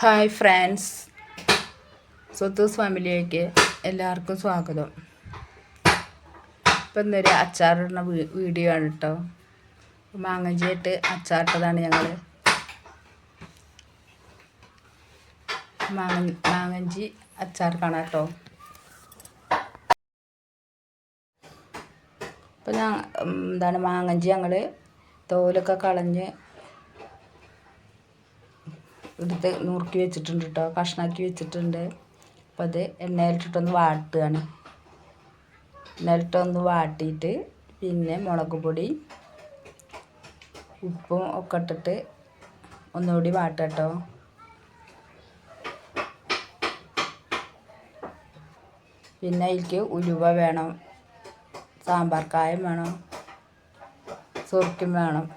Hi friends, സ്വത്തൂസ് ഫാമിലിയിലേക്ക് എല്ലാവർക്കും സ്വാഗതം. ഇപ്പം ഇന്നൊരു അച്ചാറിടുന്ന വീഡിയോ ആണ് കേട്ടോ. മാങ്ങഞ്ചിയിട്ട് അച്ചാറിട്ടതാണ് ഞങ്ങൾ. മാങ്ങഞ്ചി അച്ചാർ കാണാം കേട്ടോ. ഇപ്പം മാങ്ങഞ്ചി ഞങ്ങൾ തോലൊക്കെ കളഞ്ഞ് എടുത്ത് നുറുക്കി വെച്ചിട്ടുണ്ട് കേട്ടോ, കഷ്ണാക്കി വെച്ചിട്ടുണ്ട്. അപ്പം അത് എണ്ണയിലിട്ടിട്ടൊന്ന് വാട്ടുകയാണ്. എണ്ണയിലിട്ടൊന്ന് വാട്ടിയിട്ട് പിന്നെ മുളക് പൊടി ഉപ്പും ഒക്കെ ഇട്ടിട്ട് ഒന്നുകൂടി വാട്ടുക കേട്ടോ. പിന്നെ അതിലേക്ക് ഉലുവ വേണം, സാമ്പാർ കായം വേണം, സുർക്കയും വേണം.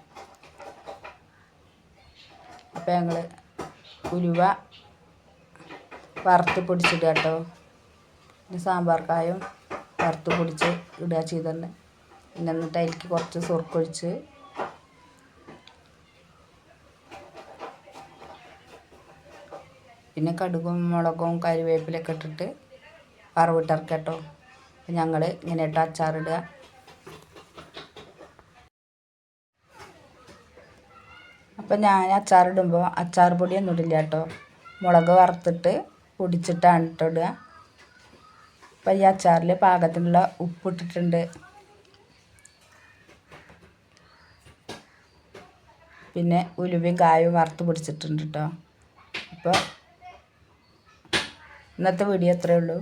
അപ്പം ഞങ്ങൾ ഉലുവ വറുത്ത് പൊടിച്ചിടുക കേട്ടോ. പിന്നെ സാമ്പാർ കായം വറുത്ത് പൊടിച്ച് ഇടുക ചെയ്തിട്ടുണ്ട്. പിന്നെ എന്നിട്ട് അതിലേക്ക് കുറച്ച് സുർക്കൊഴിച്ച് പിന്നെ കടുകും മുളകും കരിവേപ്പിലൊക്കെ ഇട്ടിട്ട് വറവിട്ടിറക്കുക കേട്ടോ. അപ്പം ഞങ്ങൾ ഇങ്ങനെ ഇട്ട് അച്ചാറിടുക. അപ്പം ഞാൻ അച്ചാറിടുമ്പോൾ അച്ചാർ പൊടിയൊന്നും ഇടില്ല കേട്ടോ, മുളക് വറുത്തിട്ട് പൊടിച്ചിട്ടാണ് ഇട്ടിടുക. അപ്പം ഈ അച്ചാറിൽ പാകത്തിനുള്ള ഉപ്പിട്ടിട്ടുണ്ട്. പിന്നെ ഉലുവയും കായവും വറുത്ത് പൊടിച്ചിട്ടുണ്ട് കേട്ടോ. അപ്പോൾ ഇന്നത്തെ വീഡിയോ അത്രയേ ഉള്ളൂ.